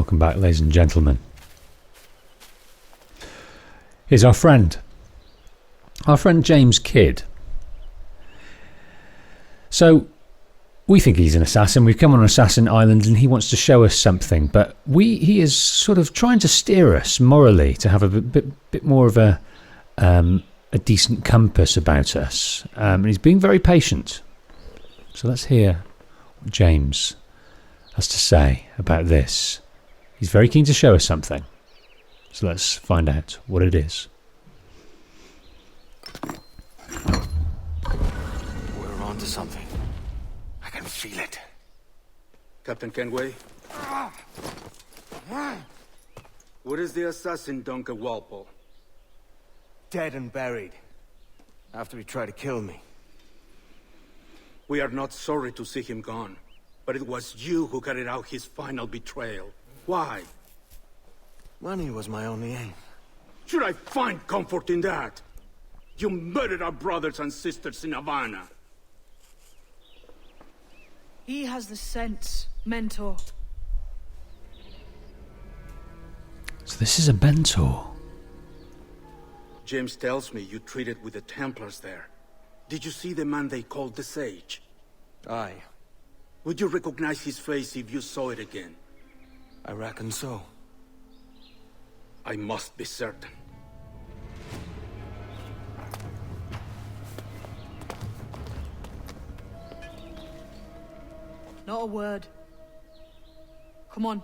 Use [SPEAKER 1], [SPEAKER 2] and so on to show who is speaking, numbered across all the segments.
[SPEAKER 1] Welcome back, ladies and gentlemen. Here's our friend James Kidd. So, we think he's an assassin. We've come on an assassin island and he wants to show us something, but he is sort of trying to steer us morally to have a bit more of a decent compass about us. And he's being very patient. So let's hear what James has to say about this. He's very keen to show us something. So let's find out what it is.
[SPEAKER 2] We're on to something. I can feel it.
[SPEAKER 3] Captain Kenway? Where is the assassin, Duncan Walpole?
[SPEAKER 2] Dead and buried. After he tried to kill me.
[SPEAKER 3] We are not sorry to see him gone, but it was you who carried out his final betrayal. Why?
[SPEAKER 2] Money was my only aim.
[SPEAKER 3] Should I find comfort in that? You murdered our brothers and sisters in Havana.
[SPEAKER 4] He has the sense, mentor.
[SPEAKER 1] So this is a mentor.
[SPEAKER 3] James tells me you treated with the Templars there. Did you see the man they called the Sage?
[SPEAKER 2] Aye.
[SPEAKER 3] Would you recognize his face if you saw it again?
[SPEAKER 2] I reckon so.
[SPEAKER 3] I must be certain.
[SPEAKER 4] Not a word. Come on.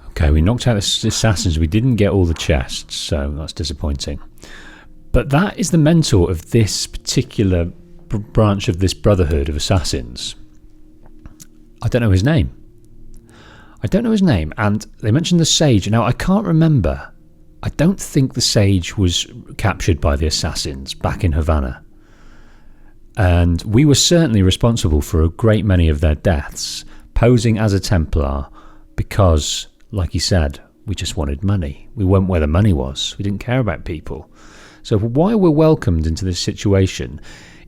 [SPEAKER 1] Okay, we knocked out the assassins. We didn't get all the chests, so that's disappointing. But that is the mentor of this particular branch of this Brotherhood of Assassins. I don't know his name. And they mentioned the Sage. Now, I can't remember. I don't think the Sage was captured by the assassins back in Havana. And we were certainly responsible for a great many of their deaths, posing as a Templar because, like he said, we just wanted money. We went where the money was. We didn't care about people. So why we're welcomed into this situation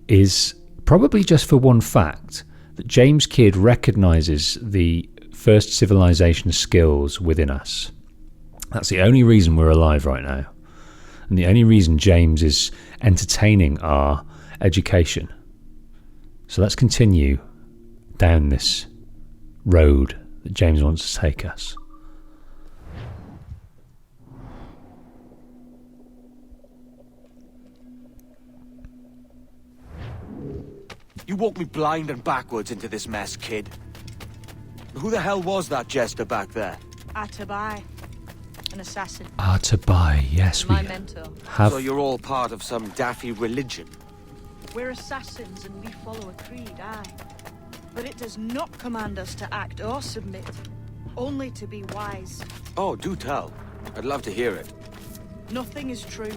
[SPEAKER 1] is probably just for one fact, that James Kidd recognises the first civilization skills within us. That's the only reason we're alive right now. And the only reason James is entertaining our education. So let's continue down this road that James wants to take us.
[SPEAKER 2] You walked me blind and backwards into this mess, kid. Who the hell was that jester back there?
[SPEAKER 4] Atabai, an assassin.
[SPEAKER 1] Atabai, yes, we
[SPEAKER 4] My mentor.
[SPEAKER 1] have.
[SPEAKER 2] So you're all part of some daffy religion?
[SPEAKER 4] We're assassins and we follow a creed, aye. But it does not command us to act or submit. Only to be wise.
[SPEAKER 2] Oh, do tell. I'd love to hear it.
[SPEAKER 4] Nothing is true.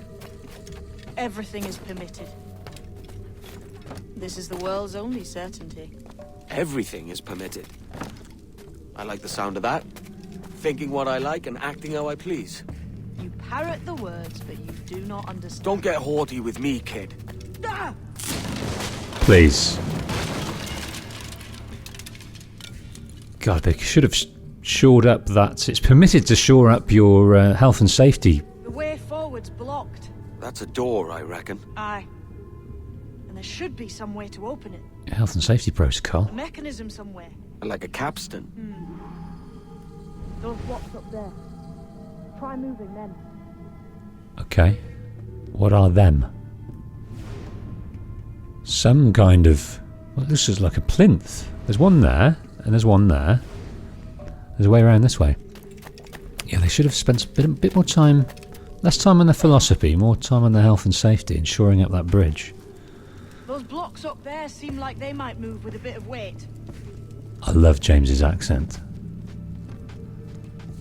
[SPEAKER 4] Everything is permitted. This is the world's only certainty.
[SPEAKER 2] Everything is permitted. I like the sound of that. Thinking what I like and acting how I please.
[SPEAKER 4] You parrot the words, but you do not understand.
[SPEAKER 2] Don't get haughty with me, kid.
[SPEAKER 4] Ah!
[SPEAKER 1] Please. God, they should have shored up that. It's permitted to shore up your health and safety.
[SPEAKER 4] The way forward's blocked.
[SPEAKER 2] That's a door, I reckon.
[SPEAKER 4] Aye. And there should be some way to open it.
[SPEAKER 1] Health and safety protocol.
[SPEAKER 4] A mechanism somewhere.
[SPEAKER 2] Like a capstan.
[SPEAKER 4] Those blocks up there. Try moving them.
[SPEAKER 1] Okay. What are them? Some kind of... Well, this is like a plinth. There's one there, and there's one there. There's a way around this way. Yeah, they should have spent a bit more time... Less time on the philosophy, more time on the health and safety and shoring up that bridge.
[SPEAKER 4] Those blocks up there seem like they might move with a bit of weight.
[SPEAKER 1] I love James's accent.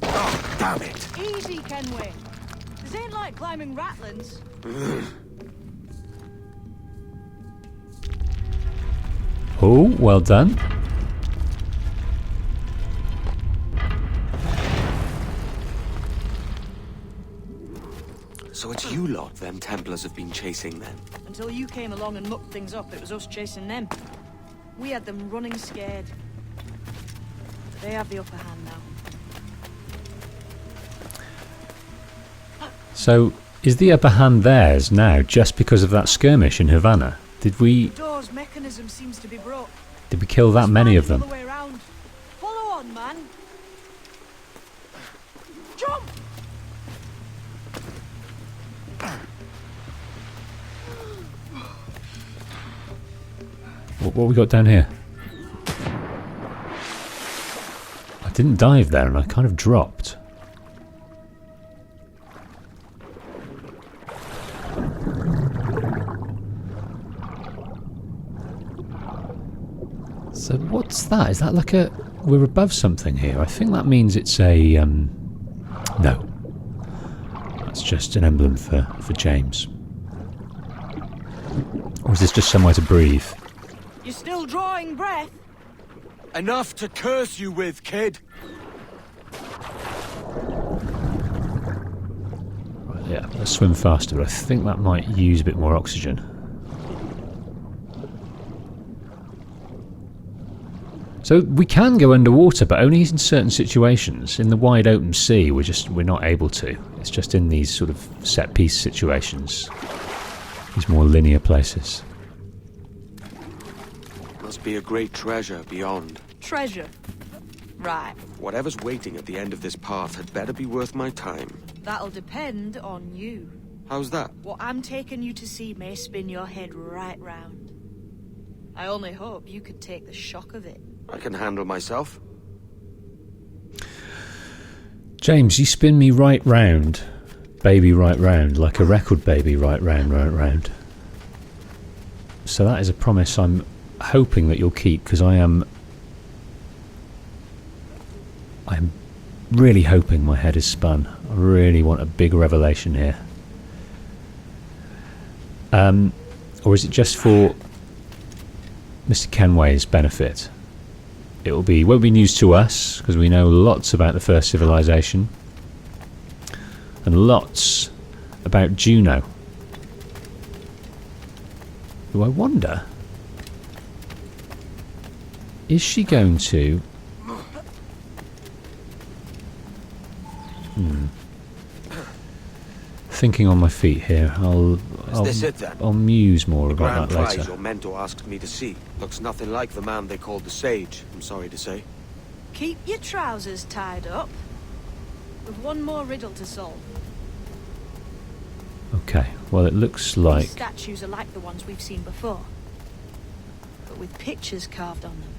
[SPEAKER 2] Oh, damn it!
[SPEAKER 4] Easy, Kenway. This ain't like climbing Ratlins.
[SPEAKER 1] Oh, well done.
[SPEAKER 2] So it's you lot them Templars have been chasing then?
[SPEAKER 4] Until you came along and mucked things up, it was us chasing them. We had them running scared. But they have the upper hand now.
[SPEAKER 1] So, is the upper hand theirs now just because of that skirmish in Havana? Did we
[SPEAKER 4] The door's mechanism seems to be broke.
[SPEAKER 1] kill that many of them?
[SPEAKER 4] Other way around. Follow on, man. Jump!
[SPEAKER 1] What we got down here? I didn't dive there and I kind of dropped. So what's that? Is that like a... We're above something here. I think that means it's a... No. That's just an emblem for James. Or is this just somewhere to breathe?
[SPEAKER 4] You're still drawing breath?
[SPEAKER 2] Enough to curse you with, kid!
[SPEAKER 1] Right, yeah, let's swim faster, but I think that might use a bit more oxygen. So we can go underwater, but only in certain situations. In the wide open sea, we're not able to. It's just in these sort of set piece situations, these more linear places.
[SPEAKER 2] Must be a great treasure beyond.
[SPEAKER 4] Treasure. Right.
[SPEAKER 2] Whatever's waiting at the end of this path had better be worth my time.
[SPEAKER 4] That'll depend on you.
[SPEAKER 2] How's that?
[SPEAKER 4] What I'm taking you to see may spin your head right round. I only hope you could take the shock of it.
[SPEAKER 2] I can handle myself.
[SPEAKER 1] James, you spin me right round, baby right round, like a record baby right round, right round. So that is a promise I'm hoping that you'll keep, because I'm really hoping my head is spun. I really want a big revelation here. Or is it just for Mr. Kenway's benefit? Won't be news to us, because we know lots about the first civilization and lots about Juno, who I wonder, is she going to thinking on my feet here.
[SPEAKER 2] Is this it then?
[SPEAKER 1] I'll muse more
[SPEAKER 2] The
[SPEAKER 1] about
[SPEAKER 2] grand
[SPEAKER 1] that
[SPEAKER 2] prize
[SPEAKER 1] later.
[SPEAKER 2] your mentor asked me to see. Looks nothing like the man they called the Sage, I'm sorry to say.
[SPEAKER 4] Keep your trousers tied up. We've one more riddle to solve.
[SPEAKER 1] Okay, well it looks like...
[SPEAKER 4] These statues are like the ones we've seen before, but with pictures carved on them.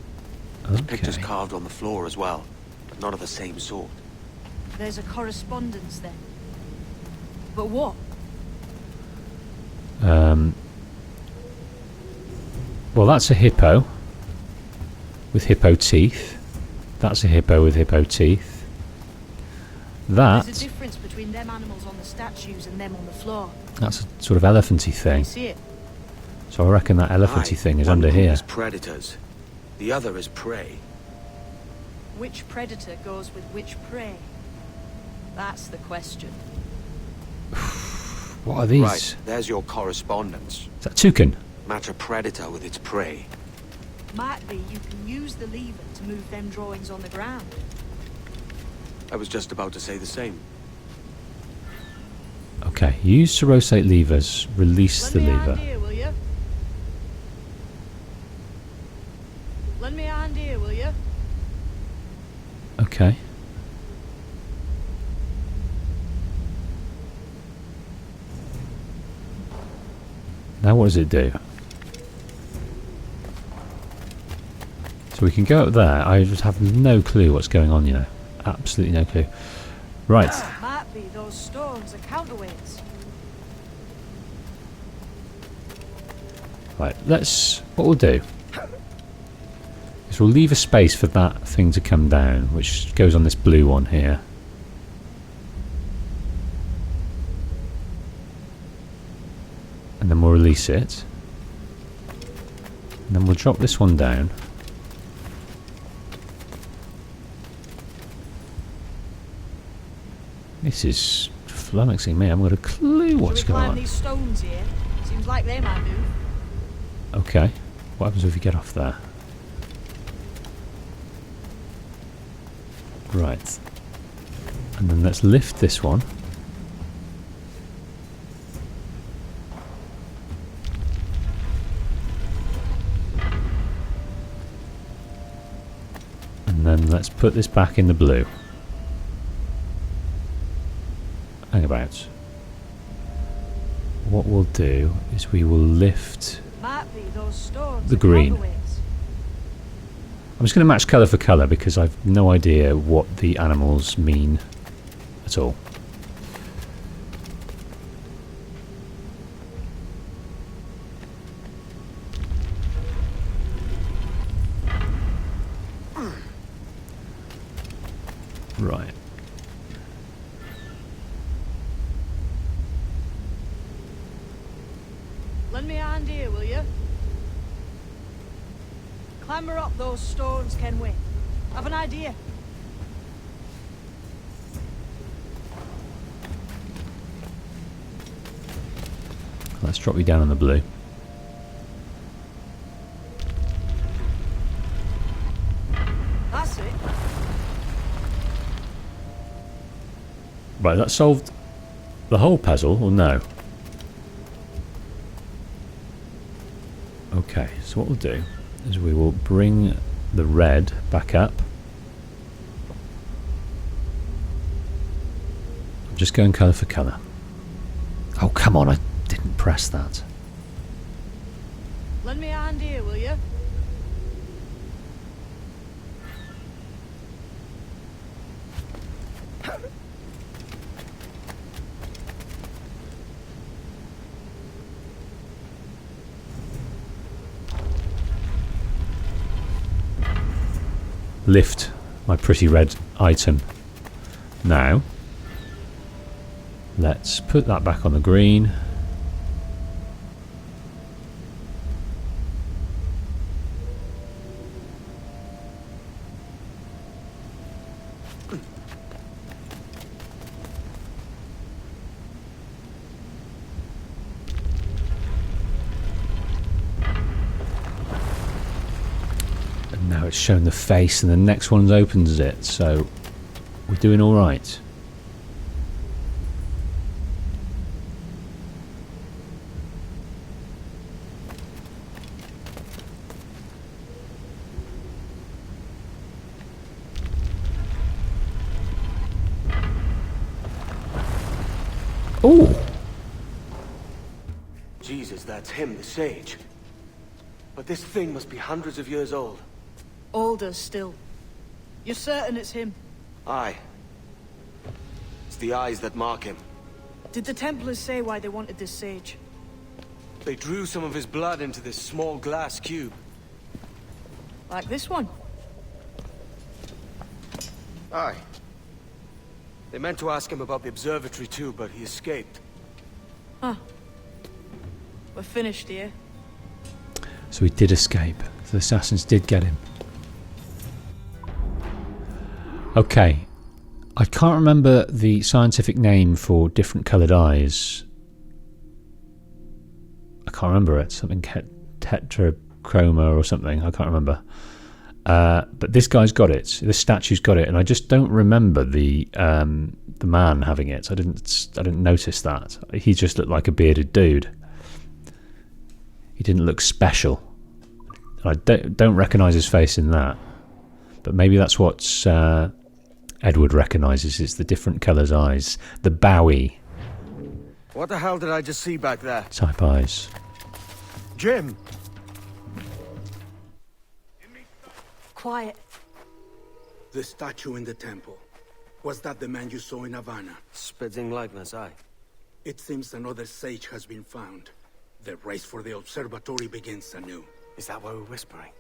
[SPEAKER 2] There's pictures carved on the floor as well, but not of the same sort.
[SPEAKER 4] There's a correspondence then. But what?
[SPEAKER 1] Well, that's a hippo with hippo teeth. That's a hippo with hippo teeth.
[SPEAKER 4] There's a difference between them animals on the statues and them on the floor.
[SPEAKER 1] That's a sort of elephanty
[SPEAKER 4] You
[SPEAKER 1] thing.
[SPEAKER 4] see it?
[SPEAKER 1] So I reckon that elephanty thing is
[SPEAKER 2] one
[SPEAKER 1] under
[SPEAKER 2] group
[SPEAKER 1] here.
[SPEAKER 2] is predators. The other is prey.
[SPEAKER 4] Which predator goes with which prey? That's the question.
[SPEAKER 1] What are these?
[SPEAKER 2] Right, there's your correspondence.
[SPEAKER 1] Is that toucan?
[SPEAKER 2] Match a predator with its prey.
[SPEAKER 4] Might be you can use the lever to move them drawings on the ground.
[SPEAKER 2] I was just about to say the same.
[SPEAKER 1] Okay, use to rotate levers. Release the
[SPEAKER 4] Lend me a
[SPEAKER 1] lever.
[SPEAKER 4] hand here, will you? Lend me a hand here, will you?
[SPEAKER 1] Okay. Now what does it do? So we can go up there. I just have no clue what's going on, you know. Absolutely no clue. Right.
[SPEAKER 4] Might be those stones are counterweights.
[SPEAKER 1] Right, what we'll do is we'll leave a space for that thing to come down, which goes on this blue one here. And then we'll release it. And then we'll drop this one down. This is flummoxing me. I haven't got a clue what's
[SPEAKER 4] Shall we
[SPEAKER 1] going
[SPEAKER 4] climb
[SPEAKER 1] on.
[SPEAKER 4] these stones here? Seems like they might move.
[SPEAKER 1] Okay. What happens if you get off there? Right. And then let's lift this one. And then let's put this back in the blue. Hang about. What we'll do is we will lift
[SPEAKER 4] Might be those stones.
[SPEAKER 1] the
[SPEAKER 4] at
[SPEAKER 1] green.
[SPEAKER 4] Waterways.
[SPEAKER 1] I'm just going to match colour for colour because I've no idea what the animals mean at all. Right.
[SPEAKER 4] Lend me a hand here, will you? Clamber up those stones, can we? Have an idea.
[SPEAKER 1] Let's drop you down on the blue.
[SPEAKER 4] That's it.
[SPEAKER 1] Right, that solved the whole puzzle, or no? Okay, so what we'll do is we will bring the red back up. I'm just going colour for colour. Oh, come on, I didn't press that.
[SPEAKER 4] Lend me a hand here, will you?
[SPEAKER 1] Lift my pretty red item. Now, let's put that back on the green. Now it's shown the face and the next one opens it, so we're doing alright. Oh!
[SPEAKER 2] Jesus, that's him, the sage. But this thing must be hundreds of years old.
[SPEAKER 4] Older still. You're certain it's him?
[SPEAKER 2] Aye. It's the eyes that mark him.
[SPEAKER 4] Did the Templars say why they wanted this sage?
[SPEAKER 2] They drew some of his blood into this small glass cube.
[SPEAKER 4] Like this one?
[SPEAKER 2] Aye. They meant to ask him about the observatory too, but he escaped.
[SPEAKER 4] Huh. We're finished here.
[SPEAKER 1] So he did escape. The assassins did get him. Okay. I can't remember the scientific name for different coloured eyes. I can't remember it. Something tetrachroma or something. I can't remember. But this guy's got it. This statue's got it, and I just don't remember the man having it. I didn't notice that. He just looked like a bearded dude. He didn't look special. I don't recognise his face in that. But maybe that's what Edward recognises. It's the different colours eyes. The Bowie
[SPEAKER 2] What the hell did I just see back there?
[SPEAKER 1] type eyes.
[SPEAKER 2] Jim!
[SPEAKER 4] Quiet.
[SPEAKER 3] The statue in the temple. Was that the man you saw in Havana?
[SPEAKER 2] Spitting likeness, aye.
[SPEAKER 3] It seems another sage has been found. The race for the observatory begins anew.
[SPEAKER 2] Is that why we're whispering?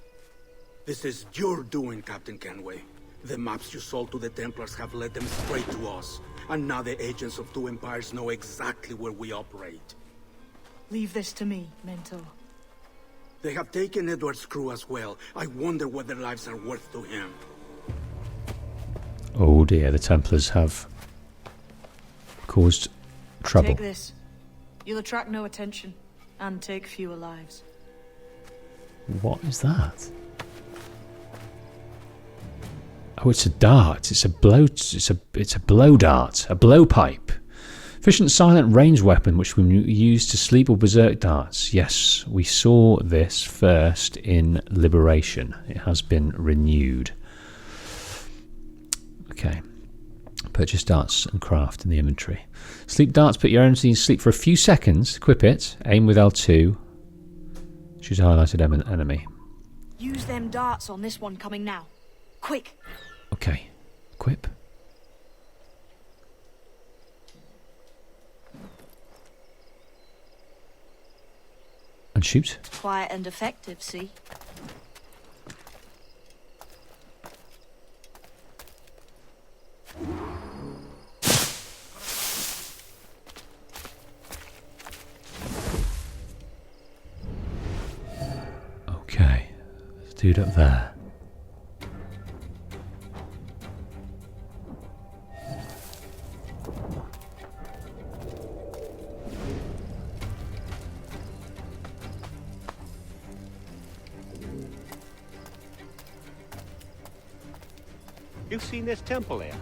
[SPEAKER 3] This is your doing, Captain Kenway. The maps you sold to the Templars have led them straight to us. And now the agents of two empires know exactly where we operate.
[SPEAKER 4] Leave this to me, Mentor.
[SPEAKER 3] They have taken Edward's crew as well. I wonder what their lives are worth to him.
[SPEAKER 1] Oh dear, the Templars have caused trouble.
[SPEAKER 4] Take this. You'll attract no attention and take fewer lives.
[SPEAKER 1] What is that? Oh, it's a dart. It's a blow dart. A blowpipe. Efficient silent range weapon which we use to sleep or berserk darts. Yes, we saw this first in Liberation. It has been renewed. Okay. Purchase darts and craft in the inventory. Sleep darts, put your energy in sleep for a few seconds. Equip it. Aim with L2. Choose a highlighted enemy.
[SPEAKER 4] Use them darts on this one coming now. Quick.
[SPEAKER 1] Okay. Equip. And shoot.
[SPEAKER 4] Quiet and effective, see?
[SPEAKER 1] Okay. There's a dude up there.
[SPEAKER 5] You've seen this temple here?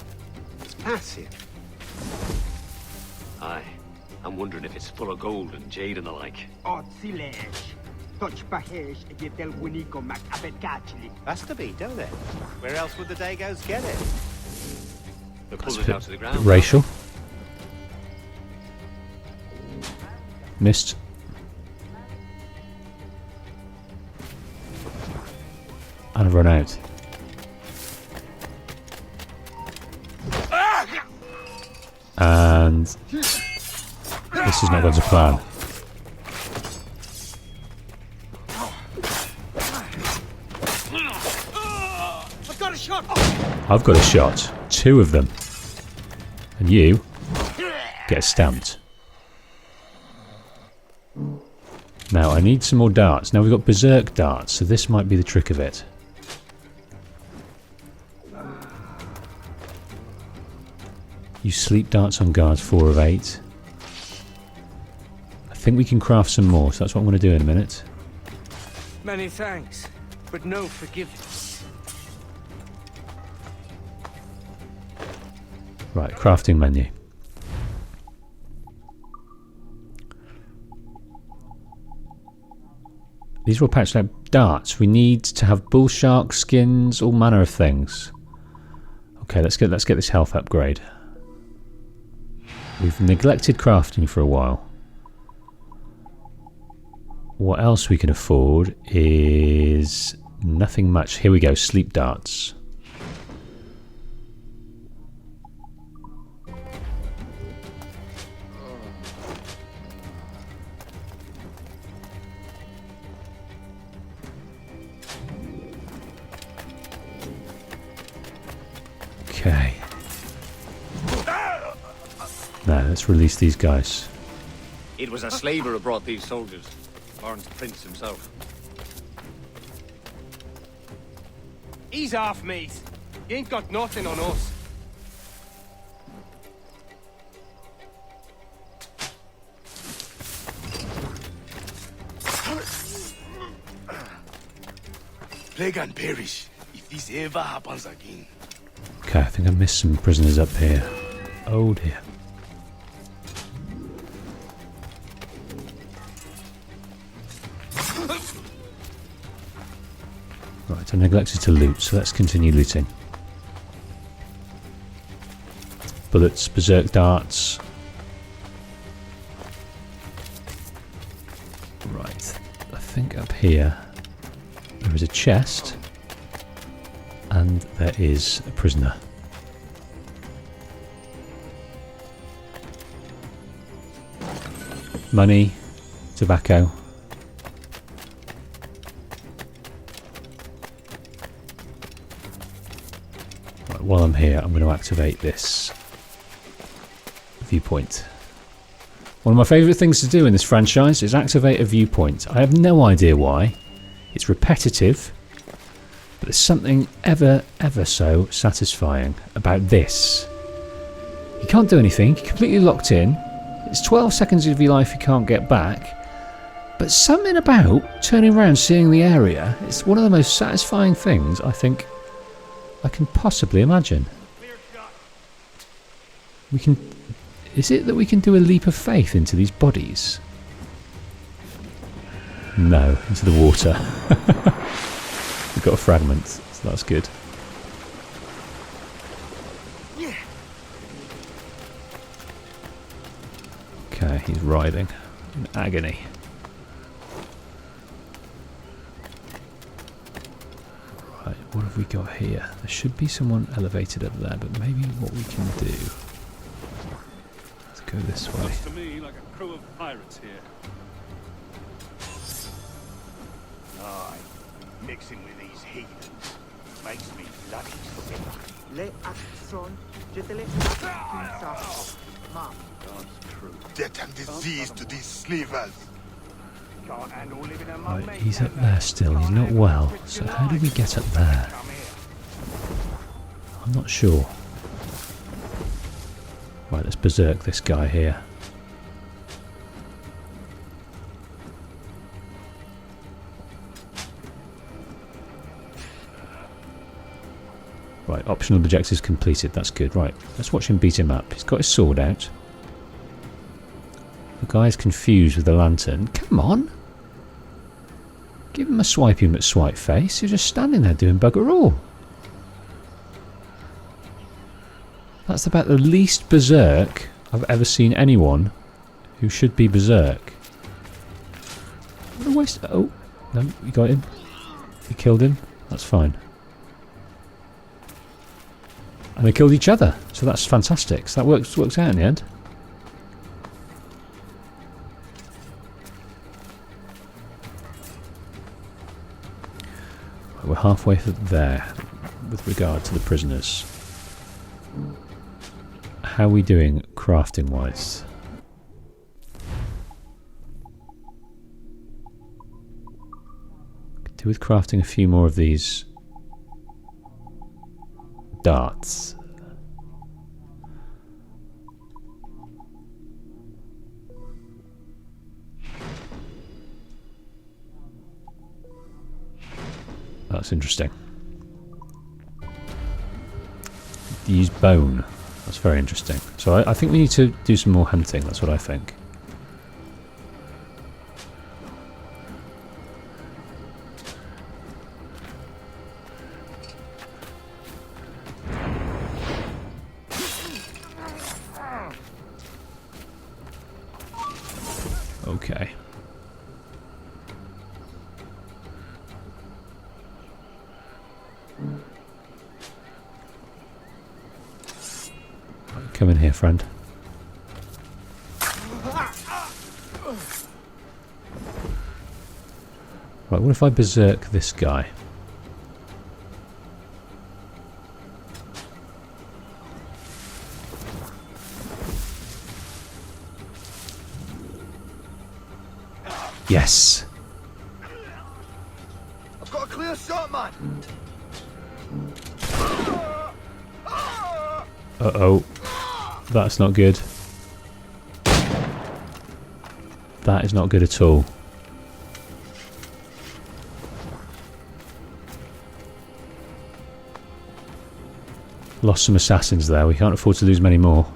[SPEAKER 5] It's massive.
[SPEAKER 6] Aye. I'm wondering if it's full of gold and jade and the like.
[SPEAKER 5] Has to be, don't it? Where else would the Dagos get it?
[SPEAKER 6] They
[SPEAKER 1] That's
[SPEAKER 6] pulled
[SPEAKER 1] a
[SPEAKER 6] it
[SPEAKER 1] bit
[SPEAKER 6] out to the ground.
[SPEAKER 1] racial. Missed. And I've run out. And this is not going to plan. I've got a shot. 2 of them. And you get stamped. Now I need some more darts. Now we've got berserk darts, so this might be the trick of it. Use sleep darts on guards 4 of 8. I think we can craft some more, so that's what I'm going to do in a minute.
[SPEAKER 2] Many thanks, but no forgiveness.
[SPEAKER 1] Right, crafting menu. These are all patched out darts. We need to have bull shark skins, all manner of things. Okay, let's get this health upgrade. We've neglected crafting for a while. What else we can afford is nothing much. Here we go, sleep darts. Okay. Now, let's release these guys.
[SPEAKER 6] It was a slaver who brought these soldiers. Lawrence Prince himself.
[SPEAKER 5] Ease off, mate. You ain't got nothing on us.
[SPEAKER 7] Plague and perish if this ever happens again.
[SPEAKER 1] Okay, I think I missed some prisoners up here. Oh dear. Right, I neglected to loot, so let's continue looting. Bullets, berserk darts. Right, I think up here there is a chest and there is a prisoner. Money, tobacco. Right, while I'm here, I'm going to activate this viewpoint. One of my favourite things to do in this franchise is activate a viewpoint. I have no idea why. It's repetitive, but there's something ever so satisfying about this. You can't do anything, you're completely locked in. It's 12 seconds of your life you can't get back. But something about turning around, seeing the area, it's one of the most satisfying things I think I can possibly imagine. We can... Is it that we can do a leap of faith into these bodies? No, into the water. We've got a fragment, so that's good. Okay, he's writhing in agony. Right, what have we got here? There should be someone elevated up there, but maybe what we can do... Let's go this way.
[SPEAKER 8] Looks to me like a crew of pirates here.
[SPEAKER 7] Aye, mixing with these heathens makes me bloody sick. Death and disease to these slavers.
[SPEAKER 1] Right, he's up there still, he's not well, so how do we get up there? I'm not sure. Right, let's berserk this guy here. Right, optional objectives completed, that's good. Right, let's watch him beat him up. He's got his sword out. The guy's confused with the lantern. Come on! Give him a swipey McSwipe face. You're just standing there doing bugger all. That's about the least berserk I've ever seen anyone who should be berserk. What a waste. Oh, no, you got him. You killed him. That's fine. And they killed each other, so that's fantastic. So that works out in the end. We're halfway there with regard to the prisoners. How are we doing crafting wise? Could do with crafting a few more of these darts. That's interesting. Use bone. That's very interesting. So I think we need to do some more hunting. That's what I think. Okay. Come in here, friend. Right, what if I berserk this guy? Yes!
[SPEAKER 7] I've got a clear shot, man.
[SPEAKER 1] Uh-oh. That's not good. That is not good at all. Lost some assassins there. We can't afford to lose many more.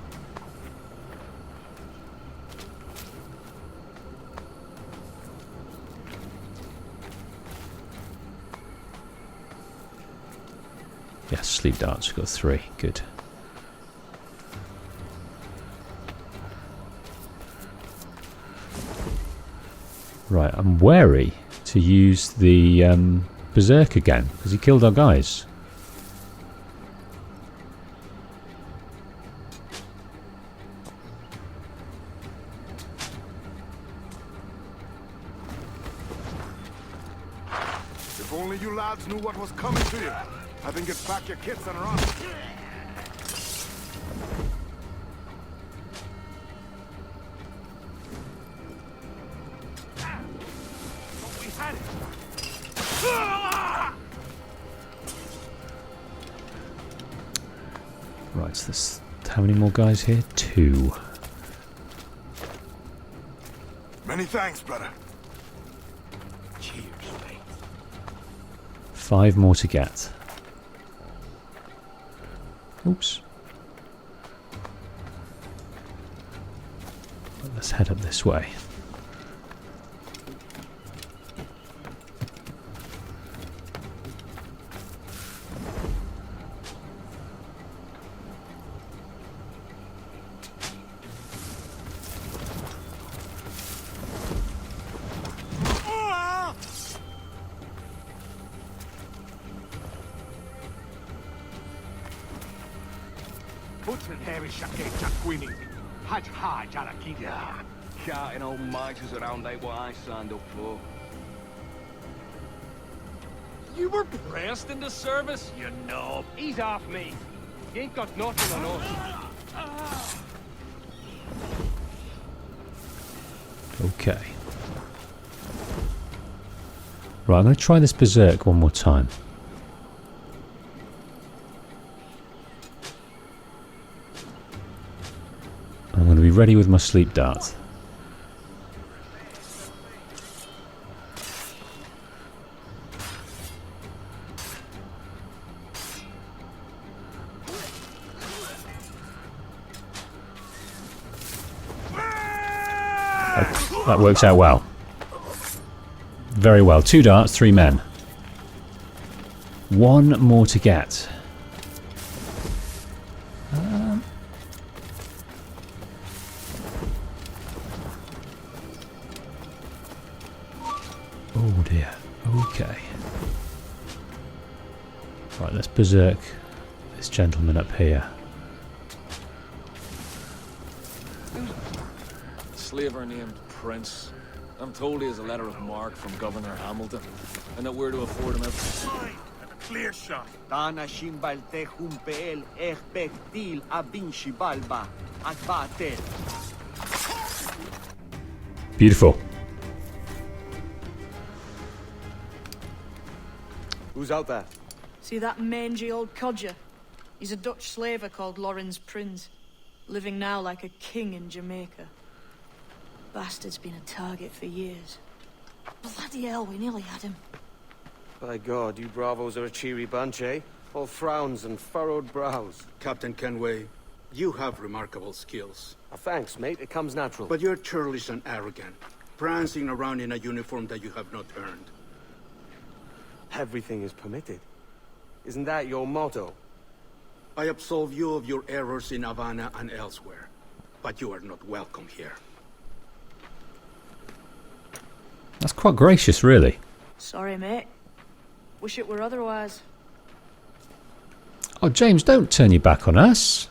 [SPEAKER 1] Yes, sleep darts. We've got 3. Good. Right, I'm wary to use the berserk again, because he killed our guys.
[SPEAKER 7] If only you lads knew what was coming to you. I think it's pack your kits and run.
[SPEAKER 1] Right, so there's how many more guys here? 2.
[SPEAKER 7] Many thanks, brother.
[SPEAKER 5] Cheers, mate.
[SPEAKER 1] 5 more to get. Oops. Let's head up this way.
[SPEAKER 5] Carting old miters around ain't what I signed up for.
[SPEAKER 8] You were pressed into service, you knob.
[SPEAKER 5] He's off me. You ain't got nothing on us.
[SPEAKER 1] Okay. Right, I'm going to try this berserk one more time. I'm going to be ready with my sleep dart. That works out well. Very well. 2 darts, 3 men. 1 more to get. Oh dear. Okay. Right, let's berserk this gentleman up here.
[SPEAKER 6] Slaver named Prince. I'm told he has a letter of marque from Governor Hamilton, and that we're to afford him everything.
[SPEAKER 7] Fine, and a clear shot.
[SPEAKER 1] Beautiful.
[SPEAKER 2] Who's out there?
[SPEAKER 4] See that mangy old codger? He's a Dutch slaver called Lawrence Prince, living now like a king in Jamaica. Bastard's been a target for years. Bloody hell, we nearly had him.
[SPEAKER 2] By God, you bravos are a cheery bunch, eh? All frowns and furrowed brows.
[SPEAKER 3] Captain Kenway, you have remarkable skills.
[SPEAKER 2] Thanks, mate. It comes natural.
[SPEAKER 3] But you're churlish and arrogant, prancing around in a uniform that you have not earned.
[SPEAKER 2] Everything is permitted. Isn't that your motto?
[SPEAKER 3] I absolve you of your errors in Havana and elsewhere, but you are not welcome here.
[SPEAKER 1] That's quite gracious, really.
[SPEAKER 4] Sorry, mate. Wish it were otherwise.
[SPEAKER 1] Oh, James, don't turn your back on us.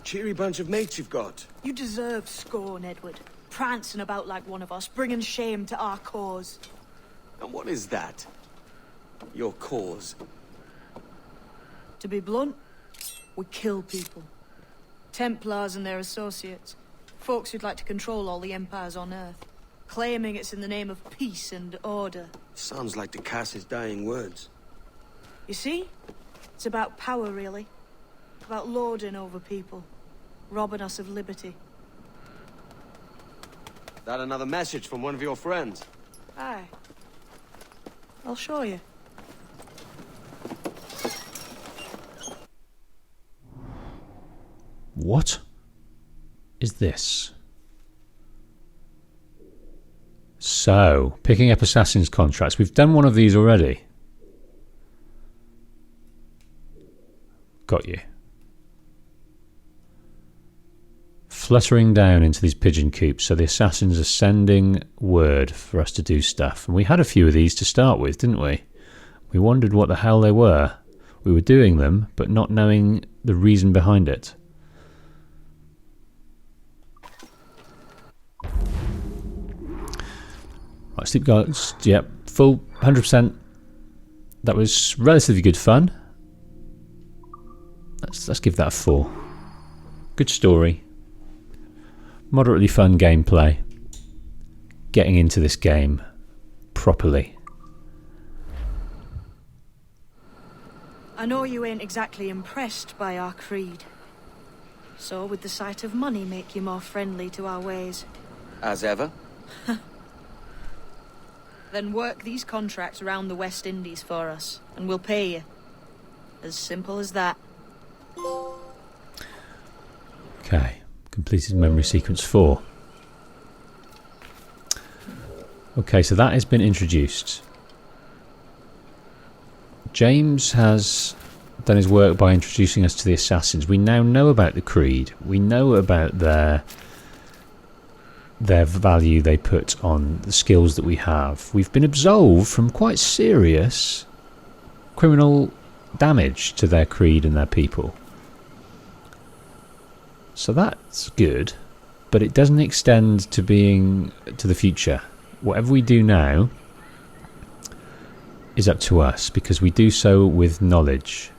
[SPEAKER 2] Cheery bunch of mates you've got.
[SPEAKER 4] You deserve scorn, Edward. Prancing about like one of us, bringing shame to our cause.
[SPEAKER 2] And what is that? Your cause?
[SPEAKER 4] To be blunt, we kill people. Templars and their associates. Folks who'd like to control all the empires on Earth. Claiming it's in the name of peace and order.
[SPEAKER 2] Sounds like to cast his dying words.
[SPEAKER 4] You see? It's about power, really. About lording over people. Robbing us of liberty.
[SPEAKER 2] That another message from one of your friends?
[SPEAKER 4] Aye. I'll show you.
[SPEAKER 1] What is this? So, picking up Assassin's contracts. We've done one of these already. Got you. Fluttering down into these pigeon coops, so the assassins are sending word for us to do stuff. And we had a few of these to start with, didn't we? We wondered what the hell they were. We were doing them, but not knowing the reason behind it. Right, sleep guards, yep, full 100%. That was relatively good fun. Let's give that a 4. Good story. Moderately fun gameplay. Getting into this game properly.
[SPEAKER 4] I know you ain't exactly impressed by our creed. So would the sight of money make you more friendly to our ways?
[SPEAKER 2] As ever?
[SPEAKER 4] Then work these contracts around the West Indies for us, and we'll pay you. As simple as that.
[SPEAKER 1] Okay, completed memory sequence 4. Okay, so that has been introduced. James has done his work by introducing us to the assassins. We now know about the creed. We know about their value they put on the skills that we have. We've been absolved from quite serious criminal damage to their creed and their people. So that's good, but it doesn't extend to being to the future. Whatever we do now is up to us, because we do so with knowledge.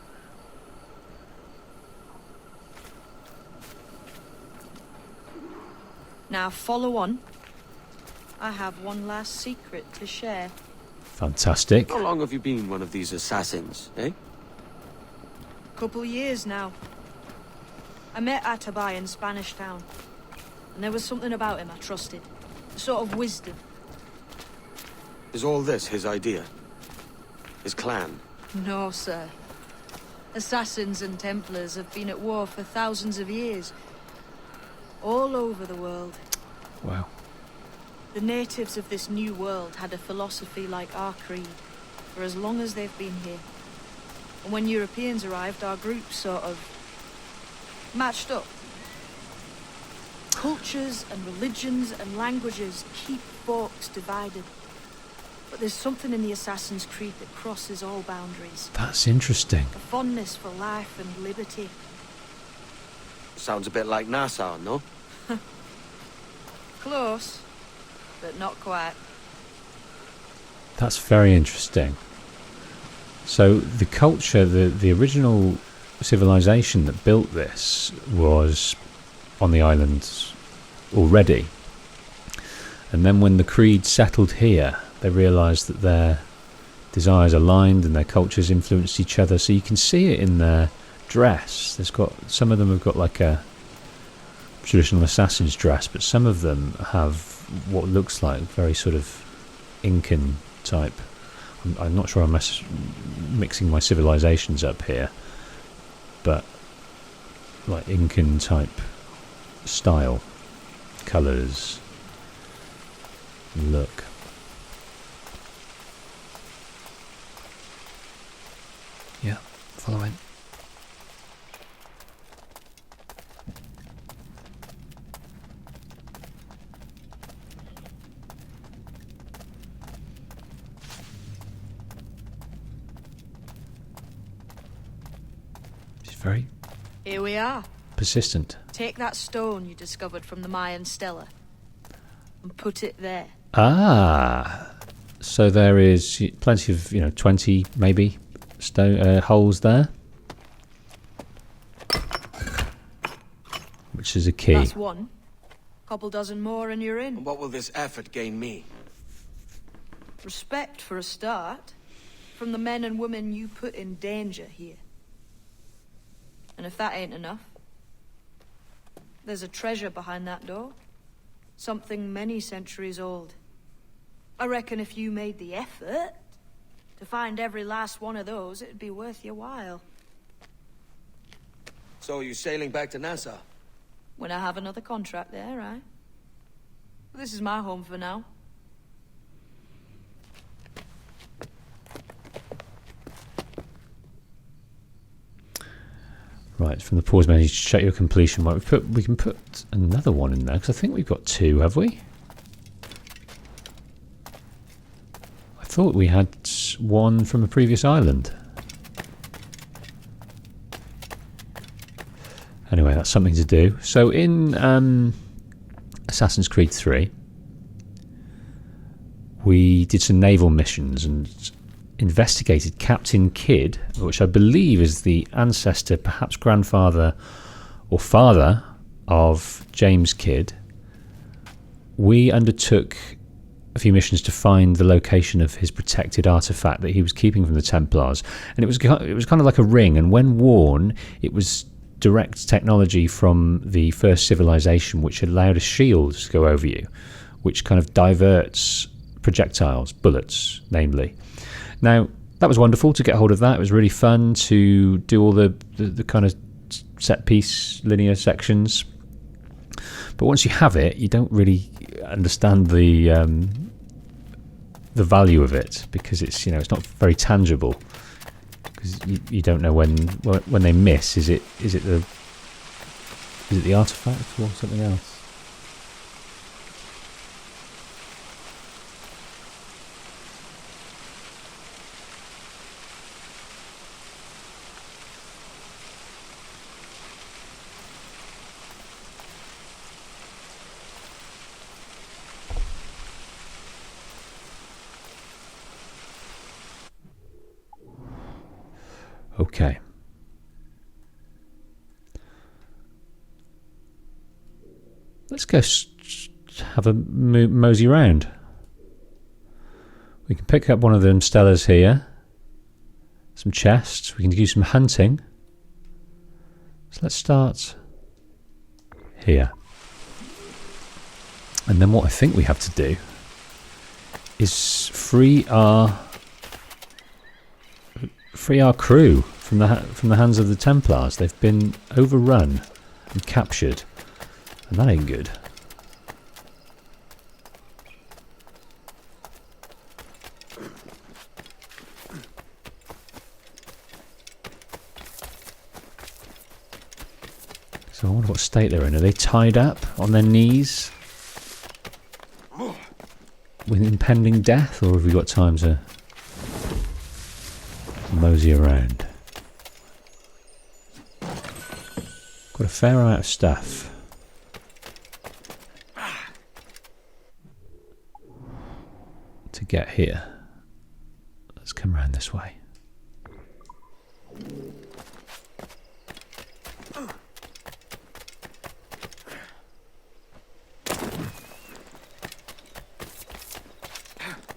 [SPEAKER 4] Now follow on. I have one last secret to share.
[SPEAKER 1] Fantastic.
[SPEAKER 2] How long have you been one of these assassins, eh?
[SPEAKER 4] Couple years now. I met Atabai in Spanish Town, and there was something about him I trusted. A sort of wisdom.
[SPEAKER 2] Is all this his idea? His clan?
[SPEAKER 4] No, sir. Assassins and Templars have been at war for thousands of years. All over the world.
[SPEAKER 1] Wow.
[SPEAKER 4] The natives of this new world had a philosophy like our creed for as long as they've been here. And when Europeans arrived, our groups sort of matched up. Cultures and religions and languages keep folks divided. But there's something in the Assassin's Creed that crosses all boundaries.
[SPEAKER 1] That's interesting.
[SPEAKER 4] A fondness for life and liberty.
[SPEAKER 2] Sounds a bit like Nassau, no?
[SPEAKER 4] Close, but not quite.
[SPEAKER 1] That's very interesting. So the culture, the original civilization that built this was on the islands already. And then when the Creed settled here, they realised that their desires aligned and their cultures influenced each other. So you can see it in their dress. Some of them have got like a traditional assassin's dress, but some of them have what looks like very sort of Incan type. I'm not sure I'm mixing my civilizations up here, but like Incan type style, colours, look. Yeah, following. She's very
[SPEAKER 4] Here we are.
[SPEAKER 1] persistent.
[SPEAKER 4] Take that stone you discovered from the Mayan Stela and put it there.
[SPEAKER 1] Ah, so there is plenty of 20 maybe holes there, which is a key.
[SPEAKER 4] That's one. Couple dozen more and you're in.
[SPEAKER 2] What will this effort gain me?
[SPEAKER 4] Respect for a start. From the men and women you put in danger here. And if that ain't enough, there's a treasure behind that door. Something many centuries old. I reckon if you made the effort to find every last one of those, it'd be worth your while.
[SPEAKER 2] So are you sailing back to Nassau?
[SPEAKER 4] When I have another contract there, right? This is my home for now.
[SPEAKER 1] Right, from the pause menu to check your completion. Right, we can put another one in there, because I think we've got 2, have we? I thought we had 1 from a previous island. Anyway, that's something to do. So in Assassin's Creed 3, we did some naval missions and investigated Captain Kidd, which I believe is the ancestor, perhaps grandfather or father of James Kidd. We undertook a few missions to find the location of his protected artifact that he was keeping from the Templars, and it was kind of like a ring, and when worn, it was direct technology from the first civilization, which allowed a shield to go over you, which kind of diverts projectiles, bullets, namely. Now, that was wonderful to get hold of that. It was really fun to do all the kind of set piece linear sections. But once you have it, you don't really understand the value of it, because it's it's not very tangible, because you don't know when they miss. Is it the artifact or something else? Okay. Let's go have a mosey round. We can pick up one of them stellars here. Some chests. We can do some hunting. So let's start here. And then what I think we have to do is free our crew from the hands of the Templars. They've been overrun and captured, and that ain't good. So I wonder what state they're in. Are they tied up on their knees with impending death, or have we got time to mosey around? Got a fair amount of stuff. To get here. Let's come around this way.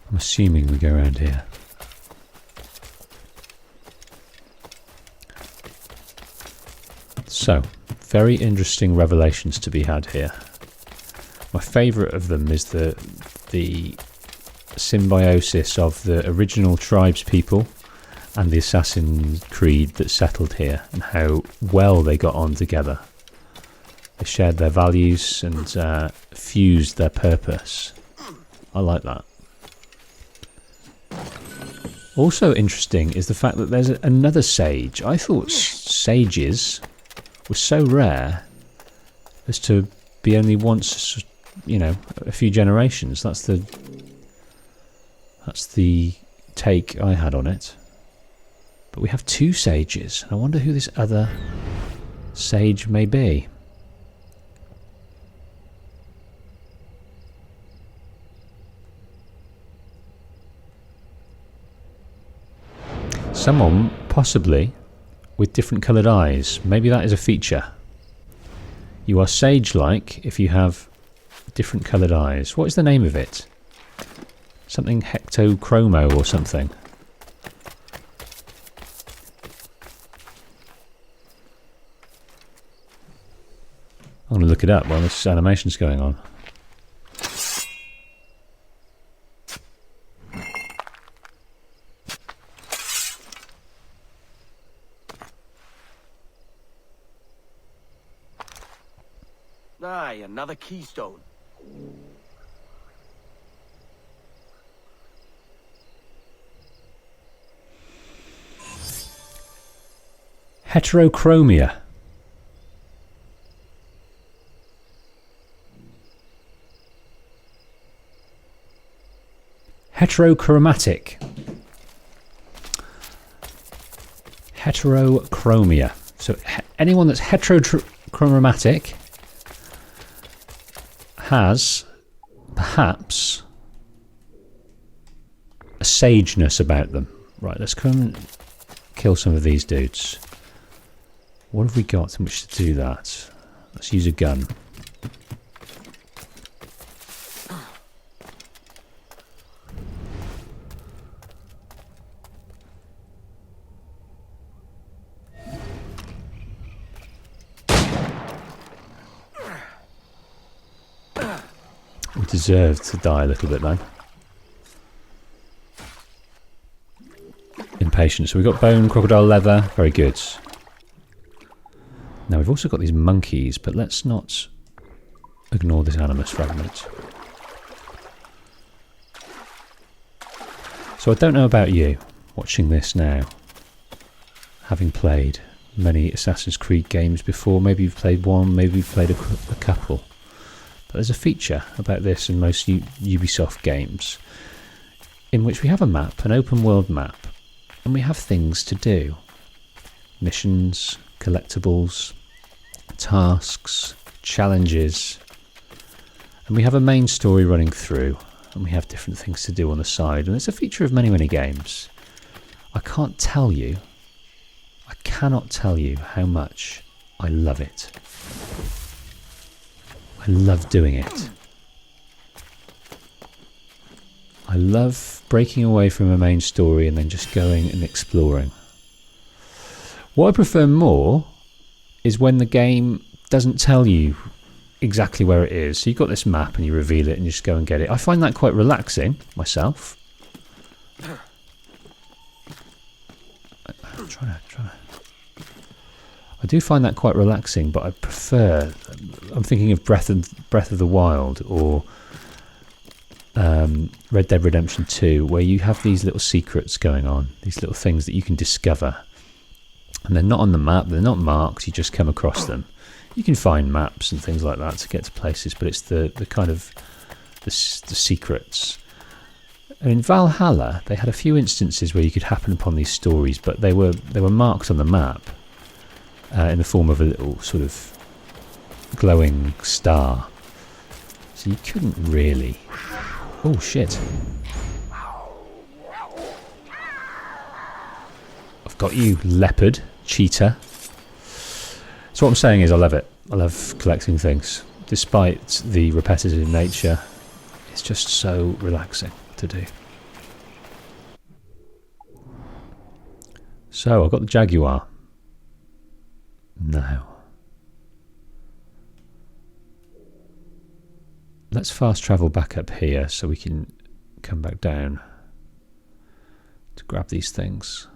[SPEAKER 1] I'm assuming we go around here. So, very interesting revelations to be had here. My favourite of them is the symbiosis of the original tribes people and the assassin creed that settled here, and how well they got on together. They shared their values and fused their purpose. I like that. Also interesting is the fact that there's another sage. I thought sages were so rare as to be only once, a few generations. That's the take I had on it. But we have two sages. I wonder who this other sage may be. Someone, possibly, with different coloured eyes. Maybe that is a feature. You are sage-like if you have different coloured eyes. What is the name of it? Something hectochromo or something. I'm going to look it up while this animation's going on.
[SPEAKER 2] Aye, another keystone.
[SPEAKER 1] Heterochromia. Heterochromatic. Heterochromia. So anyone that's heterochromatic has perhaps a sageness about them. Right, let's come and kill some of these dudes. What have we got in which to do that? Let's use a gun. We deserved to die a little bit then. Impatient. So we've got bone, crocodile leather. Very good. Now we've also got these monkeys, but let's not ignore this animus fragment. So I don't know about you, watching this now, having played many Assassin's Creed games before. Maybe you've played one, maybe you've played a couple. But there's a feature about this in most Ubisoft games, in which we have a map, an open world map, and we have things to do. Missions, collectibles, tasks, challenges, and we have a main story running through, and we have different things to do on the side, and it's a feature of many, many games. I cannot tell you how much I love it. I love doing it. I love breaking away from a main story and then just going and exploring. What I prefer more is when the game doesn't tell you exactly where it is. So you've got this map and you reveal it and you just go and get it. I find that quite relaxing myself. I'm trying to. I do find that quite relaxing, but I prefer. I'm thinking of Breath of the Wild or Red Dead Redemption 2, where you have these little secrets going on, these little things that you can discover, and they're not on the map. They're not marked. You just come across them. You can find maps and things like that to get to places, but it's the kind of the secrets. And in Valhalla, they had a few instances where you could happen upon these stories, but they were marked on the map in the form of a little sort of glowing star. So you couldn't really. Oh shit! I've got you, leopard, cheetah. So what I'm saying is I love it. I love collecting things. Despite the repetitive nature, it's just so relaxing to do. So I've got the Jaguar. Now, let's fast travel back up here so we can come back down to grab these things.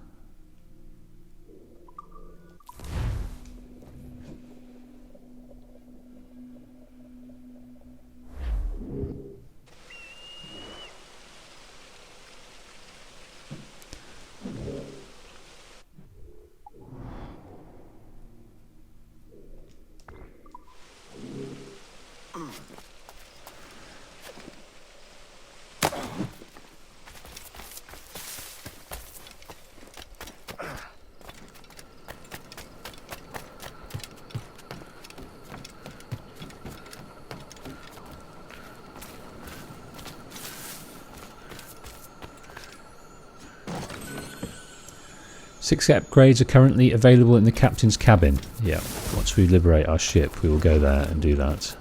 [SPEAKER 1] Six upgrades are currently available in the captain's cabin. Yeah, once we liberate our ship, we will go there and do that.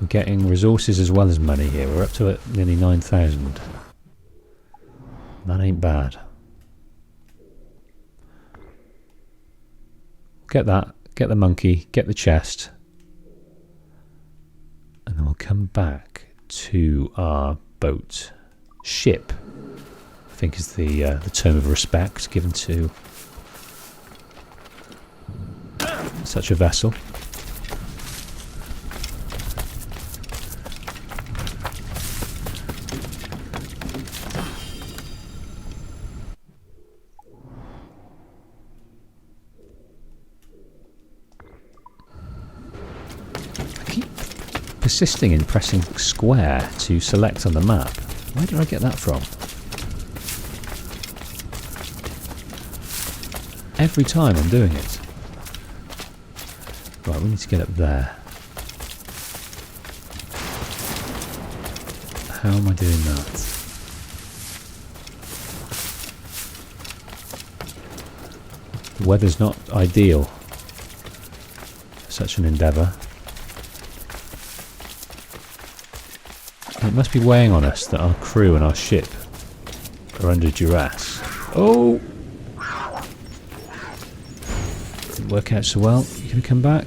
[SPEAKER 1] We're getting resources as well as money here. We're up to nearly 9,000. That ain't bad. Get that, get the monkey, get the chest. And then we'll come back to our boat. Ship, I think, is the term of respect given to such a vessel. I keep persisting in pressing square to select on the map. Where did I get that from? Every time I'm doing it. Right, we need to get up there. How am I doing that? The weather's not ideal for such an endeavour. It must be weighing on us that our crew and our ship are under duress. Oh! Didn't work out so well. You gonna come back?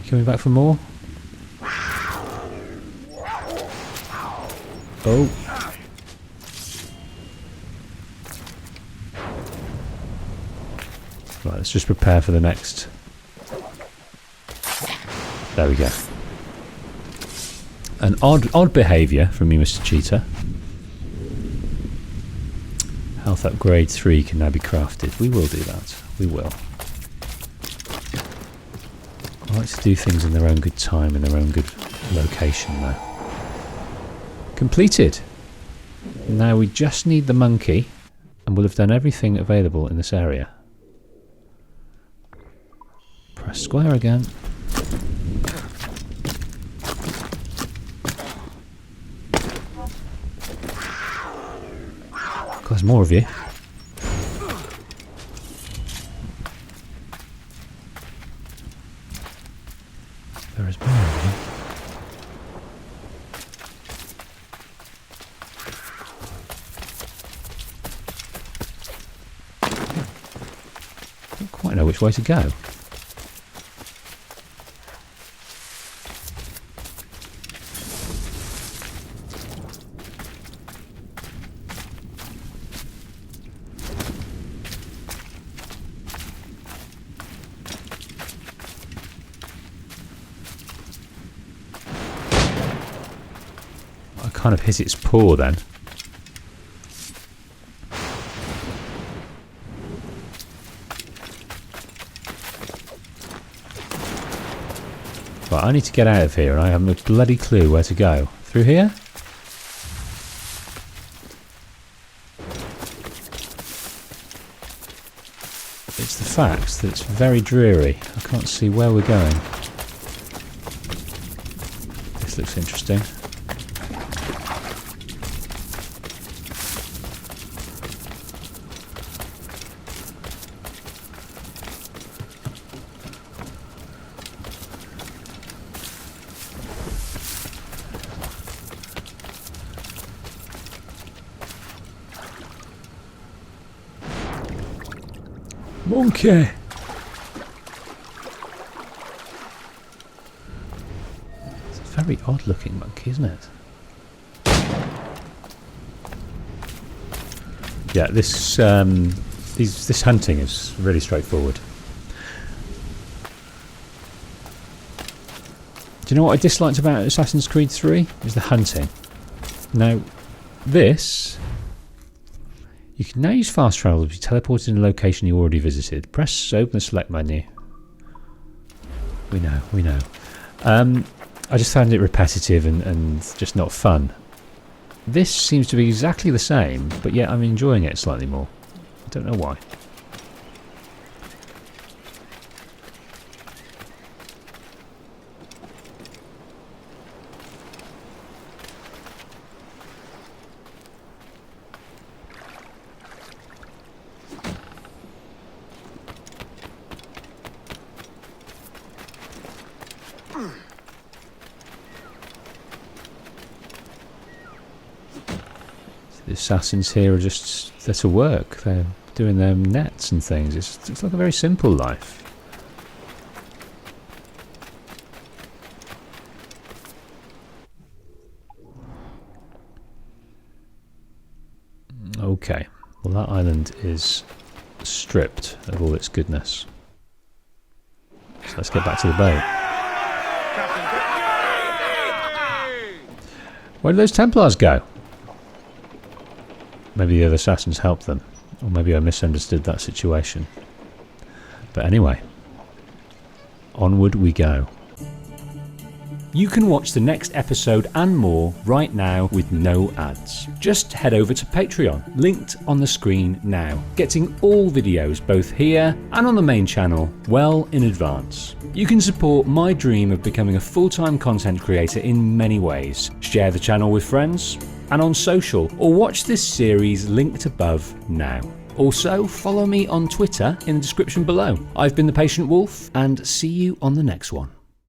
[SPEAKER 1] Coming back for more? Oh. Right, let's just prepare for the next. There we go. An odd behaviour from you, Mr. Cheetah. Health upgrade 3 can now be crafted. We will do that. We will. I like to do things in their own good time, in their own good location though. Completed! Now we just need the monkey, and we'll have done everything available in this area. Press square again. There's more of you. There is more of you. I don't quite know which way to go. Kind of hit its paw then. Right, I need to get out of here and I haven't a bloody clue where to go. Through here? It's the fact that it's very dreary. I can't see where we're going. This looks interesting. Monkey! It's a very odd looking monkey, isn't it? Yeah, this hunting is really straightforward. Do you know what I disliked about Assassin's Creed 3? Is the hunting. Now, this... You can now use fast travel to be teleported in a location you already visited. Press open the select menu. We know. I just found it repetitive and just not fun. This seems to be exactly the same, but yet I'm enjoying it slightly more. I don't know why. The assassins here are just there to work. They're doing their nets and things. It's like a very simple life. Okay, well that island is stripped of all its goodness. So let's get back to the boat. Where did those Templars go? Maybe the other assassins helped them, or maybe I misunderstood that situation. But anyway, onward we go. You can watch the next episode and more right now with no ads. Just head over to Patreon, linked on the screen now, getting all videos both here and on the main channel well in advance. You can support my dream of becoming a full-time content creator in many ways. Share the channel with friends and on social, or watch this series linked above now. Also, follow me on Twitter in the description below. I've been the Patient Wolf, and see you on the next one.